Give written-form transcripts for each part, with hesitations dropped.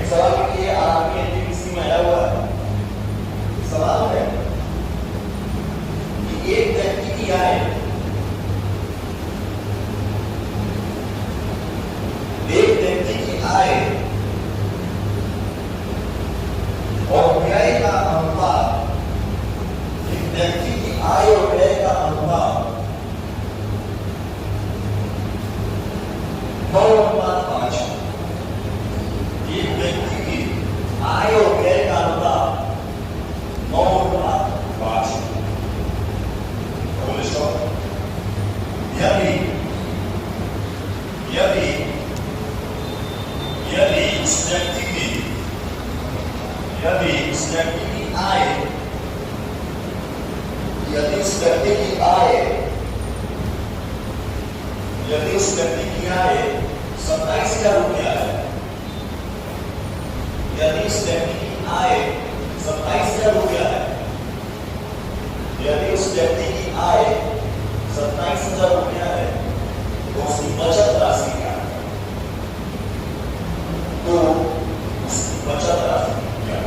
सवाल के लिए आपके एनटीपीसी में आया हुआ है। सवाल है कि एक व्यक्ति की आय और व्यय का अनुपात, एक व्यक्ति की आय और व्यय का अनुपात 9:5। एक व्यक्ति की आय और व्यय का अनुपात 9:5। यदि उस व्यक्ति की आय, यदि उस व्यक्ति की आय 27,000 रुपया है, यदि उस व्यक्ति की आय 27,000 रुपया है, यदि उस व्यक्ति की आय 27,000 रुपया है, तो उसकी बचत राशि क्या है? तो उसकी बचत राशि क्या है?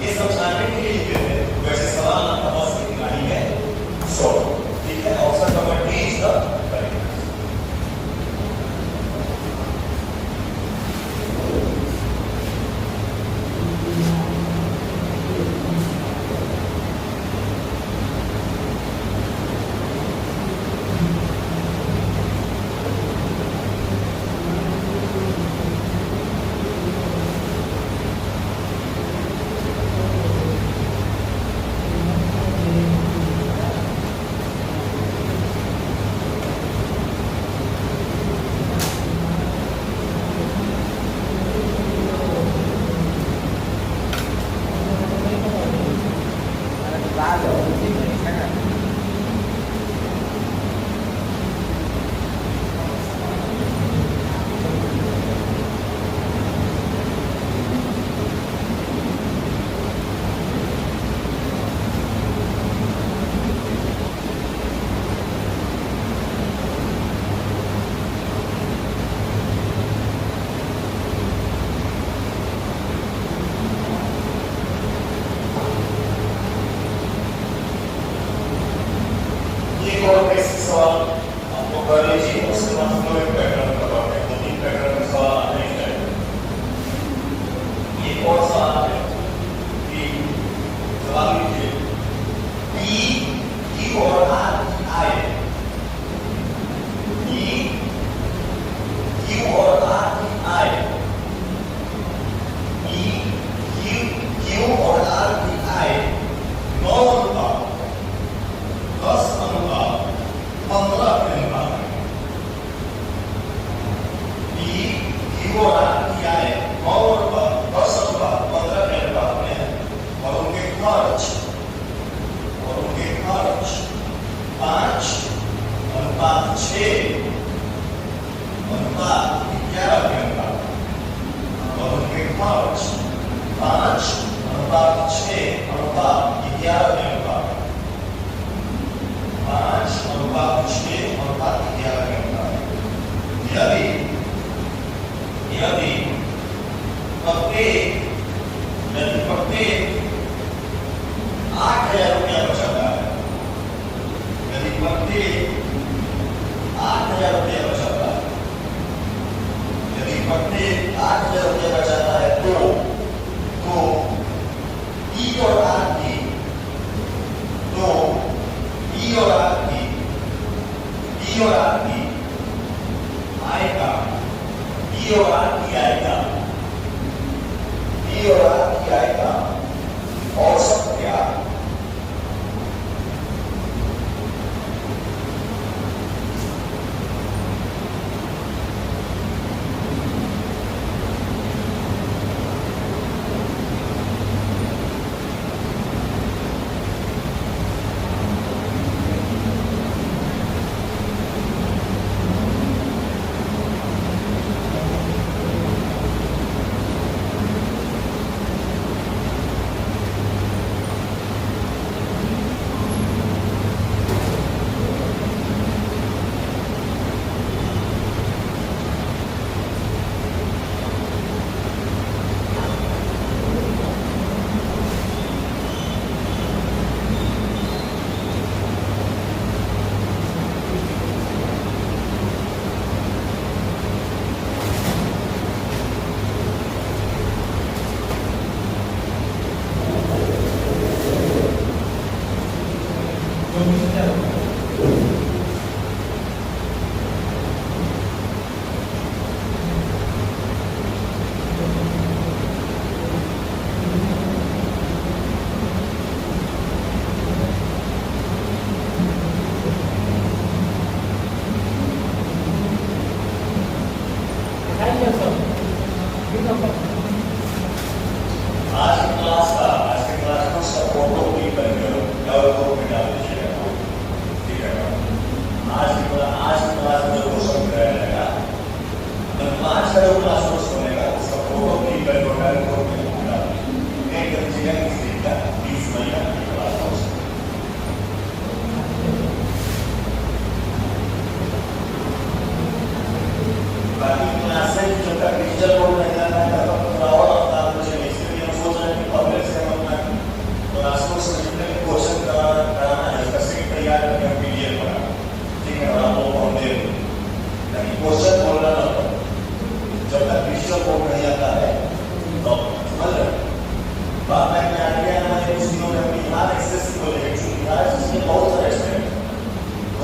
ये समझाने के लिए वैसे सवाल आपका पास कितना ही है 100। सवाल आपको कर लीजिए, उसके बाद हम लोग एक पैटर्न बताते हैं, 2-3 पैटर्न में सवाल आते ही जाएंगे। एक और सवाल है कि सवाल लीजिए P और R आए, Q और R आए, Q और R आए 9 अनुपात 10 अनुपात 15 के अनुपात है। Q और R आए 9 अनुपात 10 अनुपात 15 के अनुपात में है, और उनके खर्च 5 अनुपात 6 अनुपात 11 के अनुपात, और उनके खर्च 5 अनुपात 6 अनुपात 11 के अनुपात, 5 अनुपात 6 अनुपात 11 के अनुपात। यदि प्रत्येक 8,000 रुपया बचाता है, यदि प्रत्येक 8,000 रुपया बचाता है, यदि प्रत्येक 8,000 रुपया बचाता है तो ई और आर की आएगा, ई और आर की आएगा औसत क्या?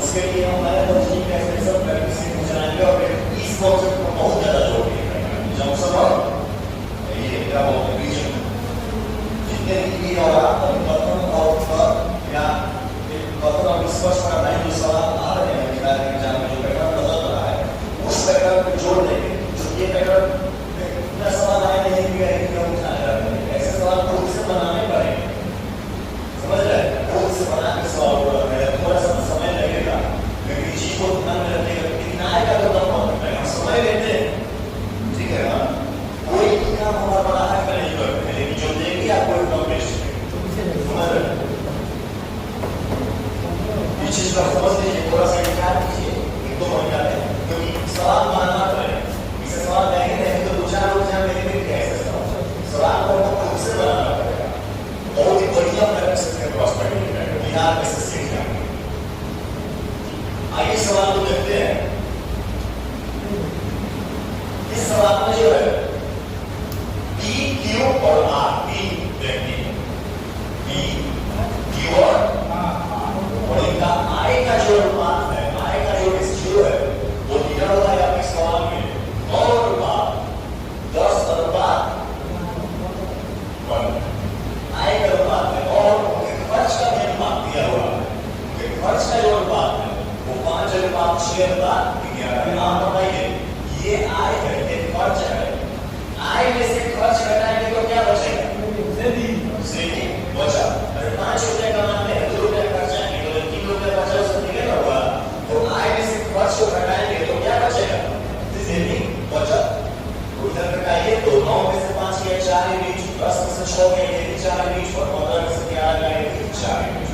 उसके लिए हमारे तस्वीर कैसे सब करके से चलाएंगे और इस कॉन्सेप्ट को बहुत ज्यादा जोड़ दिए जब सब ये क्या बोलते हैं रीजन जितने भी और कथन और या कथन और डिस्कस का लाइन जो सवाल आ रहे हैं विचार के एग्जाम में जो पैटर्न बदल रहा है उस पैटर्न को जोड़ देंगे जो ये पैटर्न इतना सवाल आए नहीं कि हम ऐसे सवाल को खुद से बनाने पड़ेंगे समझ रहे हैं खुद से बना के सवाल थोड़ा सा समय लगेगा लेकिन चीज को ध्यान में रखिएगा कितना आएगा तो तब हम समय लेते हैं ठीक है ना कोई काम हमारा बड़ा है कि नहीं करते लेकिन जो देंगे आपको एकदम बेस्ट समझ रहे ये चीज का समझ लीजिए थोड़ा सा विचार कीजिए एक दो महीना में क्योंकि सवाल मानना पड़े इसे सवाल देंगे नहीं तो दो चार लोग जान लेंगे कैसे सवाल को खुद से बनाना पड़ेगा बहुत ही बढ़िया प्रैक्टिस के क्रॉस पढ़ेंगे बिहार में से सीख जाएंगे आइए सवाल को देखते हैं। इस सवाल में जो है P, Q और R, P देखिए P, Q और इनका I का जो अनुपात है, I का जो रेशियो है वो दिया हुआ है आपके सवाल में 9:10:1। I का अनुपात है और उनके खर्च का भी अनुपात दिया हुआ है। उनके खर्च का जो अनुपात है वो 5:6:11 है। आप बताइए ये आय है, ये खर्च है। आय में से खर्च घटाएंगे तो क्या बचेगा? सेविंग बचा। अरे 5 रुपए कमाते हैं, 2 रुपए खर्च आएंगे तो 3 रुपए बचा, उससे निकलेगा हुआ। तो आय में से खर्च को घटाएंगे तो क्या बचेगा? सेविंग बचा। उधर घटाइए तो 9 में से 5 गया 4 के बीच, 10 में से 6 गया ये भी 4 के बीच और 15 में से 11 गया ये भी 4 के बीच।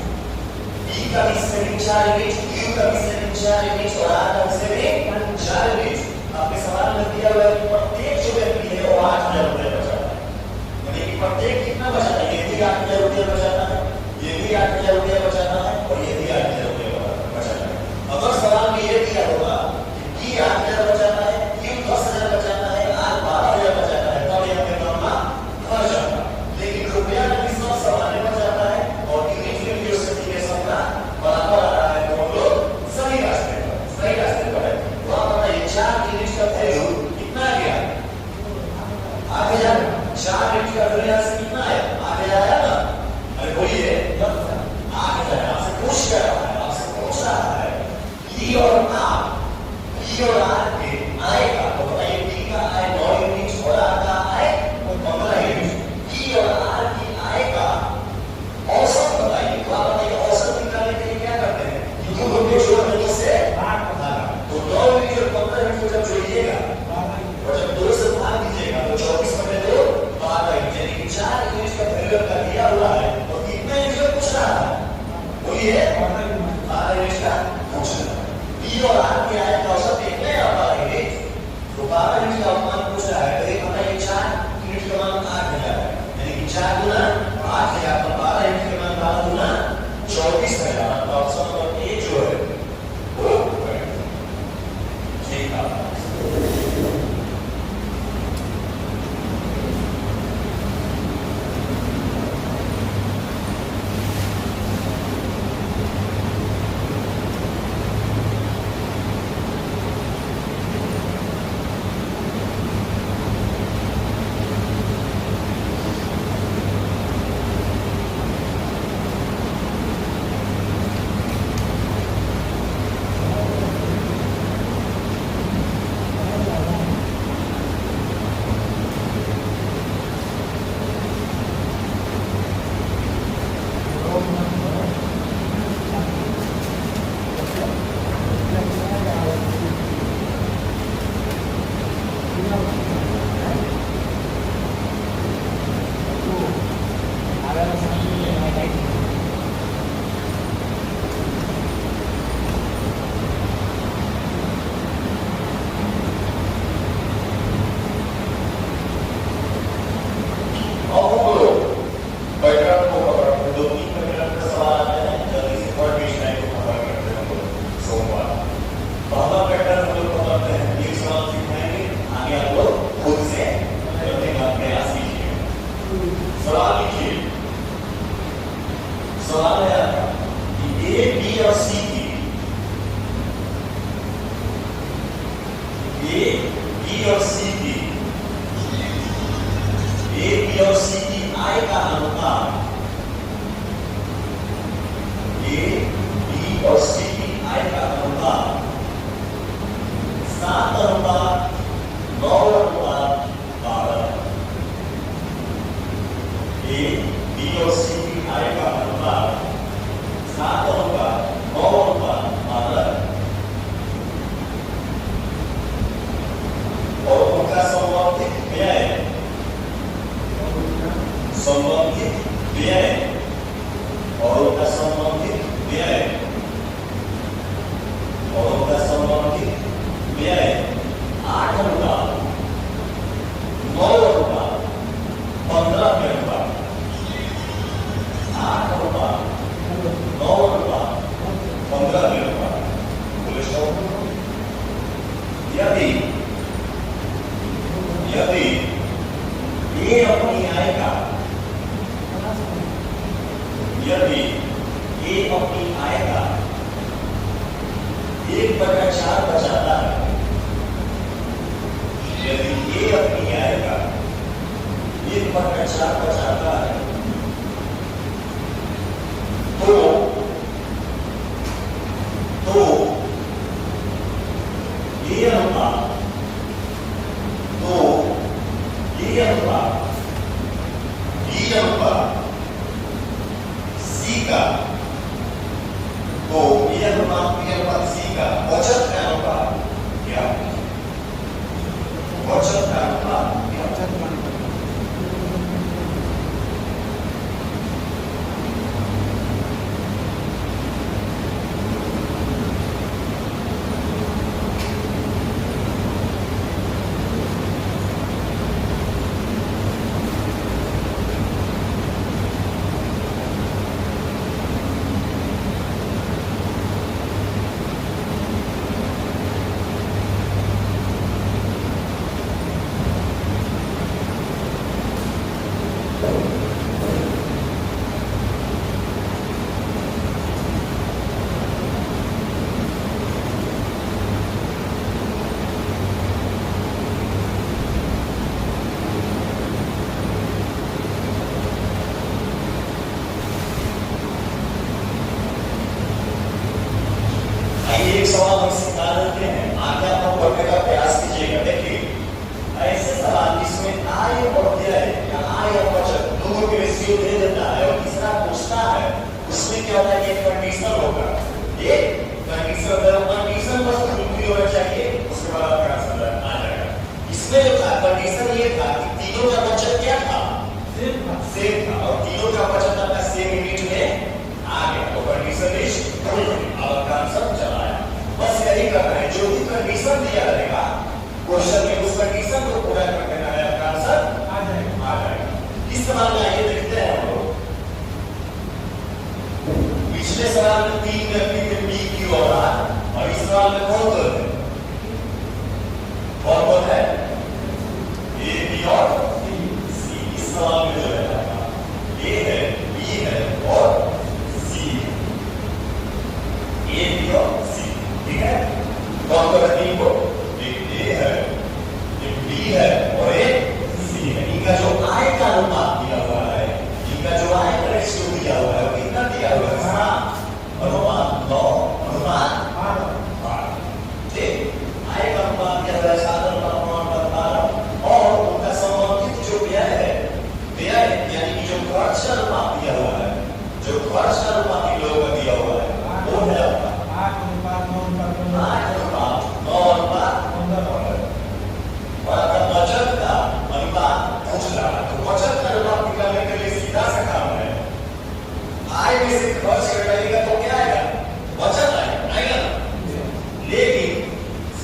B का भी सेविंग 4 के बीच, Q का भी सेविंग 4 के बीच और R का भी सेविंग 4 के बीच। आपके सवाल में दिया हुआ है कि प्रत्येक जो व्यक्ति है वो 8,000 रुपए बचाता है। यानी कि प्रत्येक कितना बचाता है? ये भी 8,000 रुपए बचाता है, ये भी 8,000 रुपए बचाता है और ये भी 8,000 रुपए बचाता है। अगर सवाल में ये दिया होगा कि B 8,000 बचाता है, Q 10,000 बचाता है, R 12,000 बचाता है, तब ये आपके मामला फंस जाता है। लेकिन रुपया नबी सब सवाल में बचाता है और यूनिट वैल्यू सर्टिफिकेशन का बराबर आ रहा है तो हम लोग सही रास्ते पर है। तो आप बताइए 4 यूनिट का वैल्यू कितना आ गया? 8,000। 4 यूनिट का वैल्यू यहाँ से कितना है? 8,000 आया ना? अरे बोलिए 8,000। आपसे पूछ रहा है P और R के आय का। तो बताइए P का आय 9 यूनिट और R का आय 15 यूनिट। P और R की आय का औसत बताइए। तो आप बताइए औसत निकालने के लिए क्या करते हैं? कि दो को जोड़ने से तो 9 यूनिट और 15 यूनिट को जब जोड़िएगा और जब 2 से भाग दीजिएगा तो 24/2 12 यूनिट, यानी कि 4 यूनिट का वैल्यू का दिया हुआ है। और कितने यूनिट पूछ रहा है? बोलिए 12 यूनिट का पूछ रहा है। P और R की आय का औसत कितने है? 12 यूनिट। तो 12 यूनिट का मान पूछ रहा है तो ये बताइए 4 यूनिट का मान 8,000 है, यानी कि 4 गुना 8,000 तो 12 यूनिट का मान 12 गुना 24,000। आपका ऑप्शन नंबर ए जो है वो ठीक है। अनुपात पी अनुपात सी का बचत का अनुपात क्या? बचत का अनुपात क्या? एक सवाल हम सिखा देते हैं, आगे आप लोग पढ़ने का प्रयास कीजिएगा। देखिए ऐसे सवाल जिसमें आय और व्यय या आय और बचत दोनों के रेशियो दे देता है और तीसरा पूछता है, उसमें क्या होता है कि एक कंडीशन होगा, एक कंडीशन बस पूरी होना चाहिए, उसके बाद आपका आंसर आ जाएगा। इसमें जो था कंडीशन ये था कि तीनों का बचत क्या था? सेम था और तीनों का बचत आपका सेम यूनिट में आ गया, तो कंडीशन इज ट्रू। अब आपका आंसर चला आया। बस यही करना है, जो भी कंडीशन दिया रहेगा क्वेश्चन में उस कंडीशन को पूरा कर देना है, आपका आंसर आ जाएगा। इस सवाल में आइए देखते हैं हम लोग। पिछले सवाल में 3 व्यक्ति थे, P, Q और R, और इस सवाल में कौन है? कौन है? A, B और C। इस सवाल में जो है A है, B है और C है। A, B और C, ठीक है? कौन है तीन को? एक A है, एक B है और एक C है। इनका जो आय का अनुपात दिया हुआ है, इनका जो आय का रेशियो दिया हुआ है, कितना दिया हुआ है? अनुपात 9 अनुपात 8। ठीक, आय का अनुपात क्या है? 7 अनुपात 9 अनुपात 12। और उनका संबंधित जो व्यय है, व्यय यानी कि जो खर्च का अनुपात दिया हुआ है, जो खर्च का अनुपात इन लोगों का दिया हुआ है, वो है 8 अनुपात 9 अनुपात 15। और अगर बचत का अनुपात पूछ रहा है, तो बचत का अनुपात निकालने के लिए सीधा सा काम है, आय में से खर्च घटाइएगा तो क्या आएगा? बचत आएगा ना। लेकिन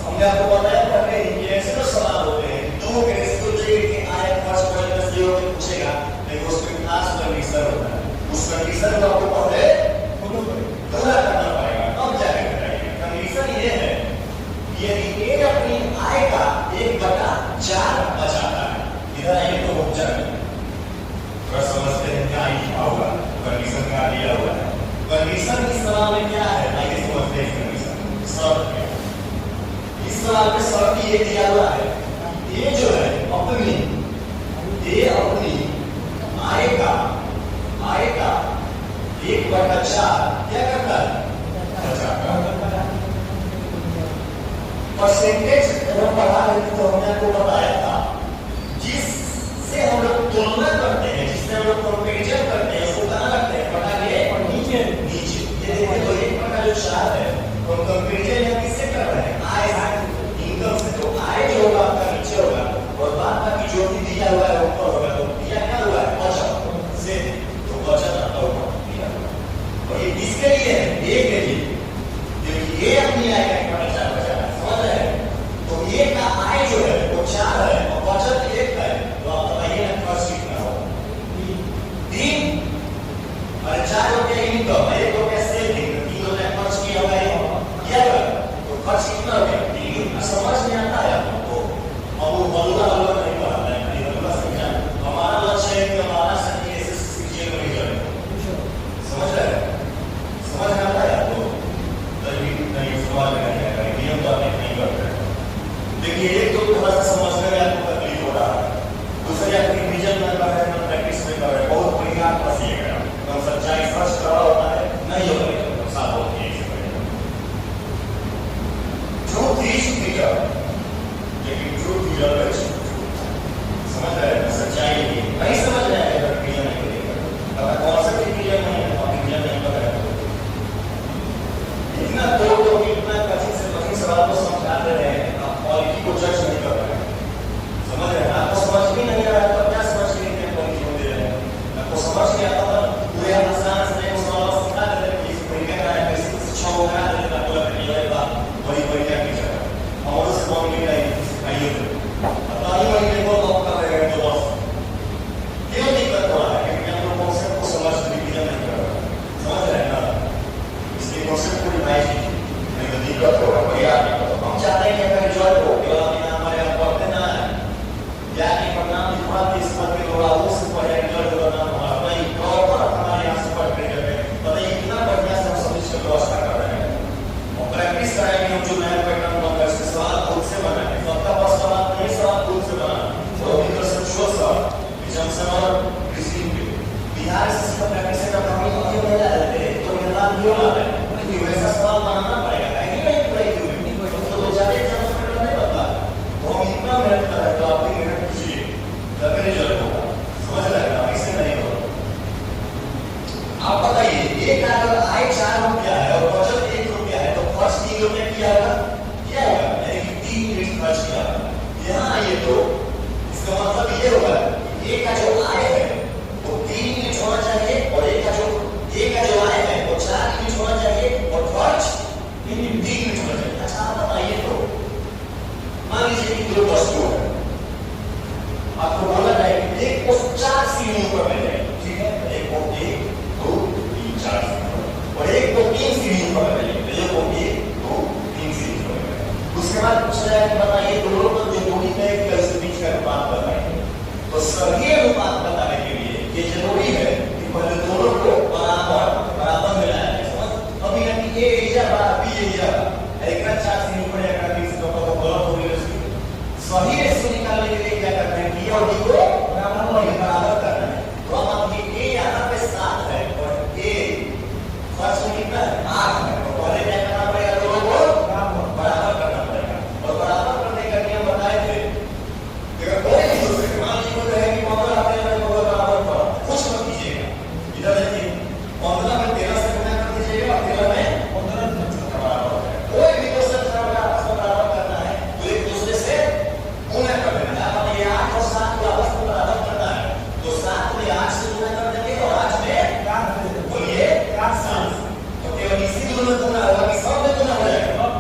हमने आपको बताया पहले कि ऐसे तो सवाल होते हैं, दो के रेशियो चाहिए कि आय खर्च माइनस 0 में पूछेगा, लेकिन उसमें खास कंडीशन होता है, उस कंडीशन को आपको पहले पूरा करना पड़ेगा, तब जाके घटाइएगा। कंडीशन ये है कि यदि A अपनी आय का 1/4 बचाता है, इधर आएंगे तो हो जाएगा। थोड़ा समझते हैं क्या लिखा होगा, कंडीशन क्या दिया हुआ है। कंडीशन इस सवाल में क्या है, आइए समझते हैं कंडीशन शर्त क्या है। इस सवाल में शर्त ये दिया हुआ है, ये जो है अपनी आय का 1/4 क्या करता है? बचाता है। परसेंटेज अगर पढ़ा है तो हमने आपको बताया था, जिससे हम लोग तुलना करते हैं, जिससे हम लोग कंपैरिजन करते हैं, उसको कहां रखते हैं? बटा के नीचे। ये देखिए तो 1/4 है, तो कंपैरिजन हम किससे कर रहे हैं? आय से, इनकम से। तो आय जो होगा आपका नीचे होगा और बाद बाकी जो भी दिया हुआ है ऊपर होगा। तो दिया क्या हुआ है? बचत से, तो बचत आपका ऊपर दिया हुआ। और ये किसके लिए है? A के लिए, क्योंकि A अपनी आय का 1/4 बचा है, समझ रहे हैं? तो A का आय जो है वो 4 है और बचत 1 है, तो आप बताइए ना खर्च कितना होगा? 3। और 4 रुपया इनकम, 1 रुपया सेविंग, 3 रुपया खर्च किया हुआ है, क्या होगा? इतना तोड़ दो कि इतना कठिन से कठिन सवाल को समझा रहे हैं, आप क्वालिटी को जज नहीं कर रहे हैं। समझ रहे हैं? आपको समझ भी नहीं आ रहा है तो क्या समझ के लिए क्वालिटी को दे रहे हैं? आपको समझ नहीं आता था पूरे आसान से उस सवाल सिखा देते हैं कि इस तरीके का है, कैसे शिक्षा को बना देते हैं, आपको लगता है ये बात बड़ी बड़ी क्या की जाए और उससे कौन भी नहीं सिखाइए पता ही वही को लॉक कर रहे हैं तो बस क्यों दिक्कत हो रहा है? क्योंकि हम लोग कॉन्सेप्ट को समझ नहीं कर रहे हैं। समझ रहे हैं ना? इसलिए कॉन्सेप्ट को रिवाइज नहीं तो दिक्कत हो रहा है। बढ़िया हम चाहते हैं कि अगर रिजल्ट हो केवल अपने हमारे आप पढ़ते ना है या कि परिणाम लिखवा के इस पर के लोग आउट से पढ़े रिजल्ट करना हमारा भाई प्रॉपर हमारे यहाँ से पढ़ के करते हैं। पता है कितना बढ़िया से हम सब इसका व्यवस्था कर रहे हैं और प्रैक्टिस कराएंगे। हम जो नया पैटर्न बनता है इसके सवाल खुद से बनाएंगे। सबका पास सवाल नहीं, सवाल खुद से बनाना और भी कंसेप्चुअल सवाल और बिहार से इसका प्रैक्टिस का काम अभी नहीं ला रहे थे तो ये लाभ क्यों ला रहे हैं? क्योंकि वैसा सवाल बनाना पड़ेगा है कि नहीं पड़ेगी तो जाने एग्जाम में नहीं बता तो हम इतना मेहनत कर रहे हैं तो आप भी मेहनत कीजिए तभी रिजल्ट होगा। समझ रहे हैं? ऐसे नहीं होगा। आप बताइए एक अगर आय 4 रुपया है और बचत 1 रुपया है तो खर्च 3 रुपया किया होगा यानी कि 3 यूनिट खर्च किया यहाँ आइए तो इसका मतलब ये होगा एक का जो आय है वो 3 यूनिट होना चाहिए और एक का जो आय है वो 4 यूनिट होना चाहिए और खर्च 3 यूनिट होना चाहिए। अच्छा आप बताइए तो मान लीजिए कि दो वस्तु है, आपको बोला जाए कि एक को 4 सीढ़ियों पर मिल जाए, ठीक है? एक को 1 2 3 4 और एक को 3 सीढ़ियों पर मिल जाए, एक को 1 2 3 सीढ़ियों पर मिल जाए। उसके बाद पूछा जाए कि बताइए दोनों को जो दूरी तय की उसके बीच का अनुपात बताइए। तो सही अनुपात बताने के लिए ये जरूरी है कि पहले दोनों को बराबर मिलाया जाए। समझ अभी ना कि ए एजा बा बी एजा एक ना 4 सीढ़ी पर एक ना 3 सीढ़ी पर तो गलत हो गया। सही रेशियो निकालने के लिए क्या करना है कि और डी को बराबर करना है। तो अब आप ये ए यहाँ पे 7 है और ए फर्स्ट में कितना है 8 है तो पहले क्या करना पड़ेगा दोनों को बराबर करना पड़ेगा और बराबर करने का नियम बताए थे अगर कोई भी दूसरे मान लीजिए है कि 15 अपने में बराबर पड़ा कुछ मत कीजिएगा। इधर देखिए 15 में 13 से गुना कर दीजिएगा और 13 में 15 बराबर है। कोई भी दूसरा संख्या आपस में बराबर करना है तो एक दूसरे से गुना कर देना है। अब ये 8 और 7 को आपस में बराबर करना है तो 7 में 8 से गुना कर देंगे और 8 में 4 बोलिए 7 तो केवल इसी दोनों में गुना होगा कि सब में गुना हो जाएगा।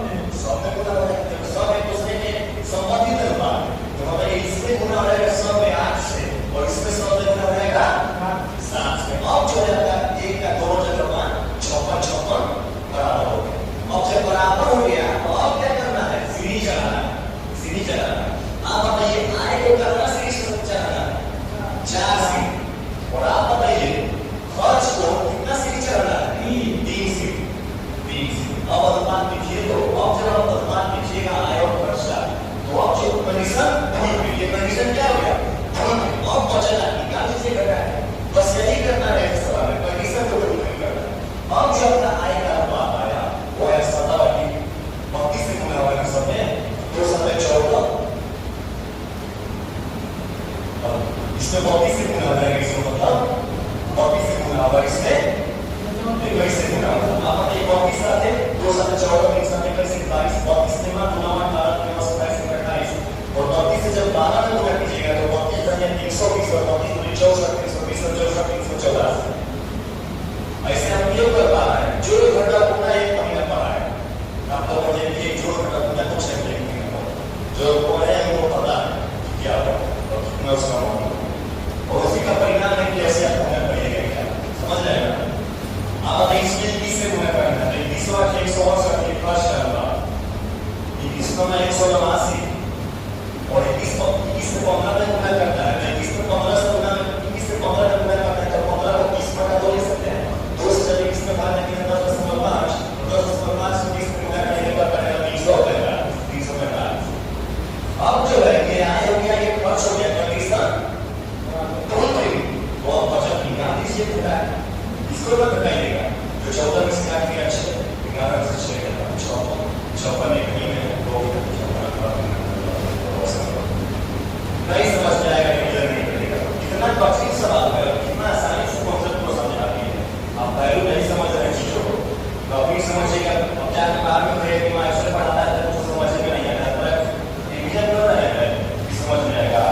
सब में गुना हो जाएगा तो सब एक दूसरे के संबंधित अनुपात तो हमें इसमें गुना हो जाएगा सब में 8 से और इसमें सब में गुना हो जाएगा 7 से। अब जो है एक का दोनों जगह मान 56 बराबर हो गया। अब जब बराबर हो गया तो अब क्या करना है? सीढ़ी चलाना है। सीढ़ी चलाना है। आप बताइए आय को करना सीढ़ी से चलाना है 4 सीढ़ी और आप बताइए खर्च को कितना सीढ़ी चलाना है? 3 सीढ़ी। अब अनुपात लिखिए तो अब जब आप अनुपात लिखिएगा आय और खर्च का तो अब जो कंडीशन ये कंडीशन क्या हो गया? अब बचत निकाल लीजिए करना है बस यही करना है इस सवाल में कंडीशन को नहीं करना है। अब जो अपना आय का अनुपात आया वो है 32 से गुना होगा सब में 2 7 14 इसमें 32 से गुना हो जाएगा इसमें मतलब 32 से गुना होगा इसमें 21 से गुना होगा। आप बताइए 32 आते 2 7 14 1 7 21 22 32 से गुना 18 27 28 और 32 से जब 12 में गुना कीजिएगा तो 32 बन 320 और 32 64 320 और 384 ऐसे हम ये कर पा रहे हैं जो घंटा पूरा 1 महीना पढ़ा है आपको मुझे एक जो घंटा पूरा कुछ नहीं लिखना जो पढ़े हैं वो पता है क्या है और कितना उसका और उसी का परिणाम है कि ऐसे आपको मैं पढ़िएगा क्या समझ जाएगा। आप इसमें 20 से गुना करना है 20 और 168 के पास करना 20 को मैं 189 और 21 से 15 में गुना करता है 21 से 15 से गुना 21 से 15 में गुना करता है तो 15 को 20 बटा 2 ले सकते हैं 2 से जब 21 में भाग देंगे 10.5 10.5 से 20 में गुना करने का पड़ेगा 345। अब जो है ये आय हो गया ये खर्च हो गया कंडीशन तो अब बचत निकाल दीजिए पूरा इसको मत बताइएगा जो 14 में से काट दिया 11 से 6 56 एक नहीं है तो नहीं समझ में आएगा क्लियर नहीं करेगा। इतना कठिन सवाल है कितना आसानी से कॉन्सेप्ट को समझ आती है। आप पहलू नहीं समझ रहे चीजों को तो अभी समझ समझेगा। अब जाके बाद में कहे कि मैं एक्चुअली पढ़ाता है तो समझ में नहीं आएगा, पर रिवीजन कर रहा है कि समझ में आएगा।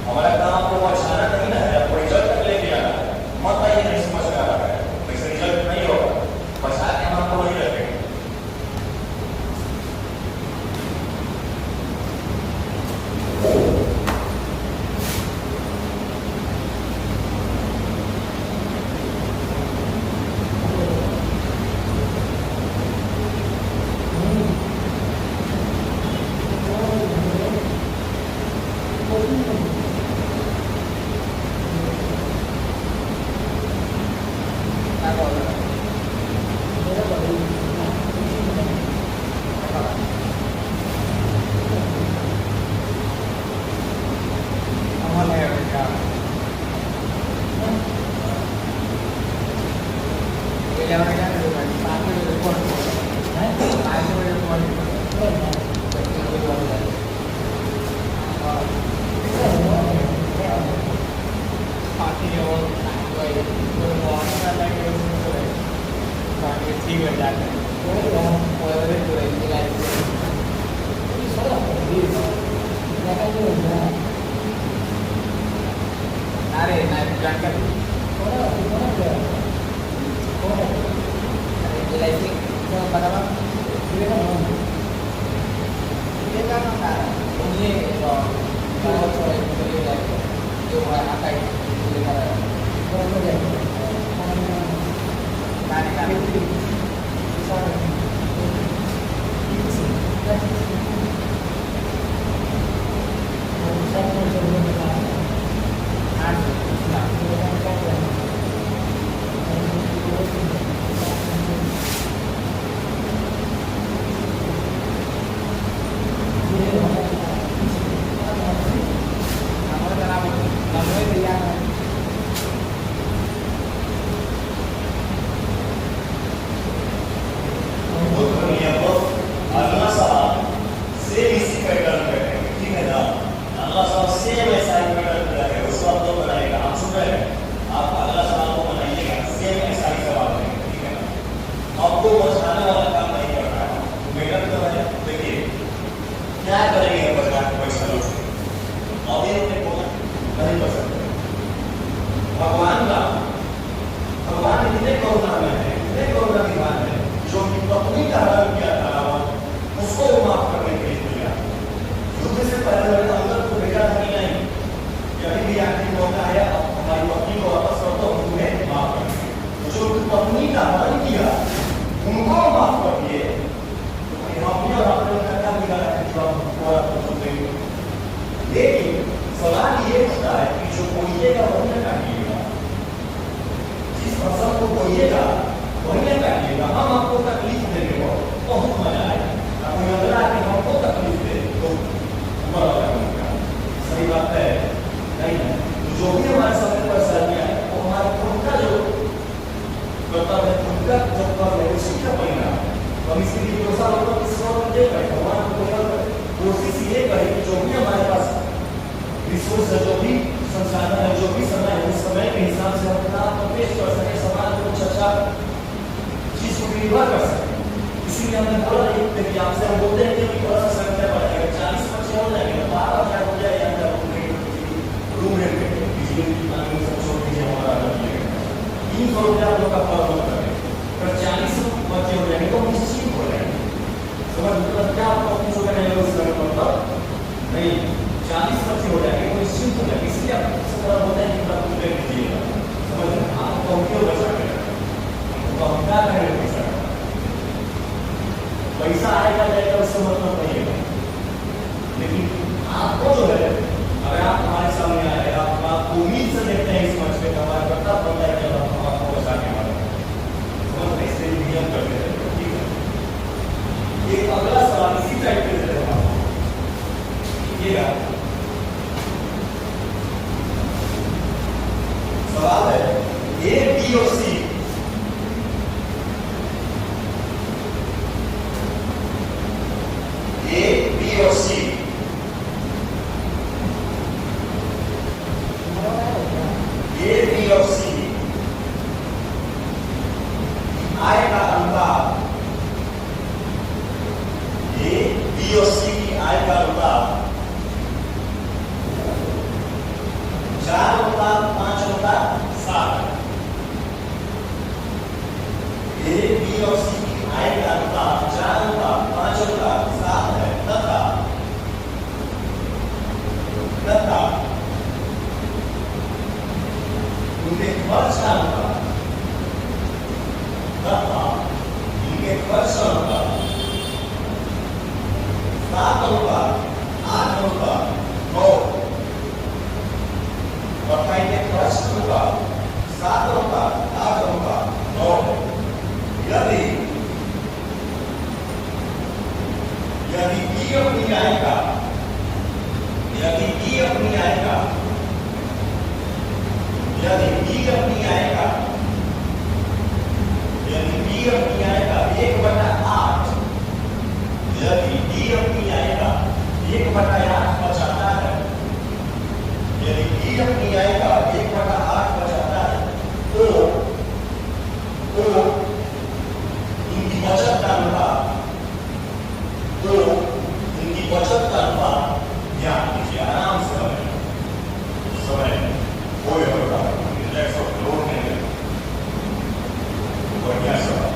हमारा काम आपको पहचाना नहीं ना है, आपको रिजल्ट तक लेके आना है। मत आइए नहीं समझ में आ रहा है, वैसे रिजल्ट नहीं होगा, पहचान के हम आपको वही रखेंगे। आय का अनुपात यदि B अपनी आएगा, यदि B अपनी आएगा, यदि B अपनी आएगा, यदि B अपनी आएगा 1/8, यदि B अपनी आएगा 1/8 बचाता है, यदि B अपनी आएगा 1/8 बचाता है, तो उनकी बचत का अनुपात, तो उनकी बचत का अनुपात ध्यान दीजिए, आराम से समय कोई होगा इंडेक्स ऑफ लोड नहीं है, बढ़िया सवाल।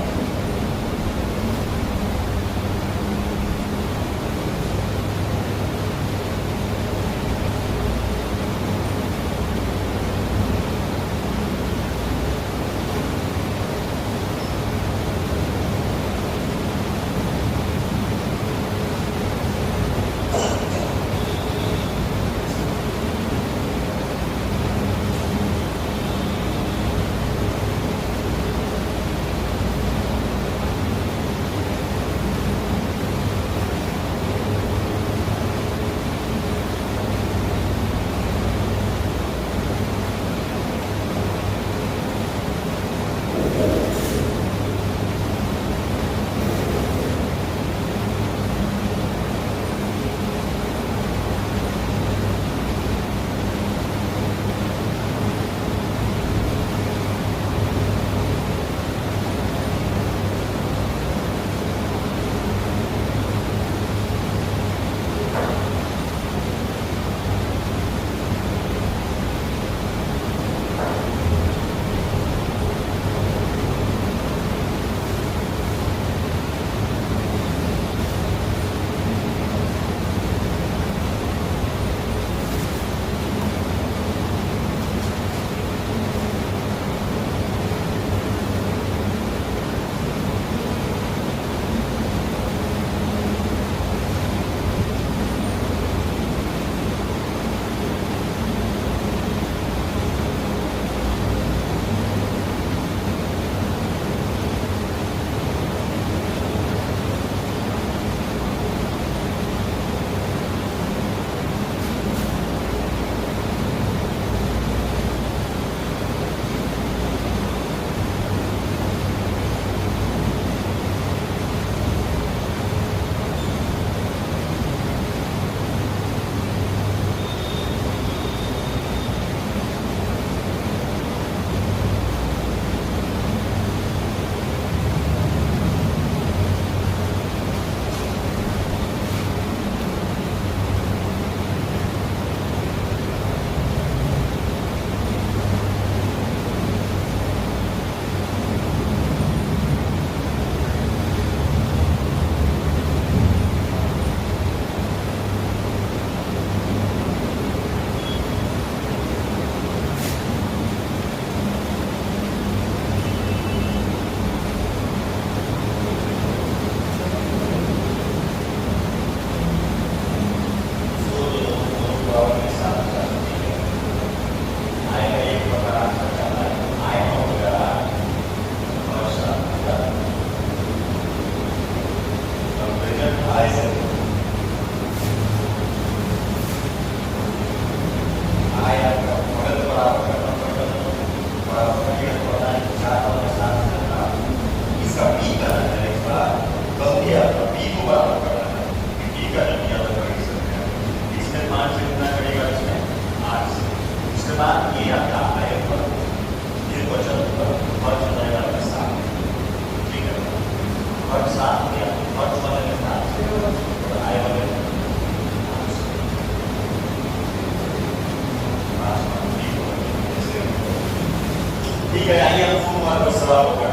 ठीक है, आइए हम फूल मार पर सवाल होगा।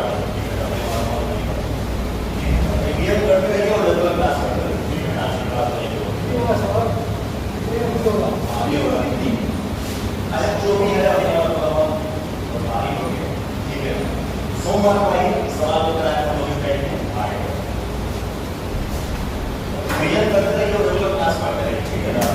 नियम करते रहिए और रेगुलर क्लास करते रहिए। ठीक है, आज की क्लास नहीं होगी। ये सवाल ये होगा। हाँ, ये होगा। अच्छा, जो भी है अपने आप और भारी हो गया। ठीक है, सोमवार को आइए, सवाल को कराएं, हम लोग करेंगे आगे। नियम करते रहिए और रेगुलर क्लास करते रहिए। ठीक है ना।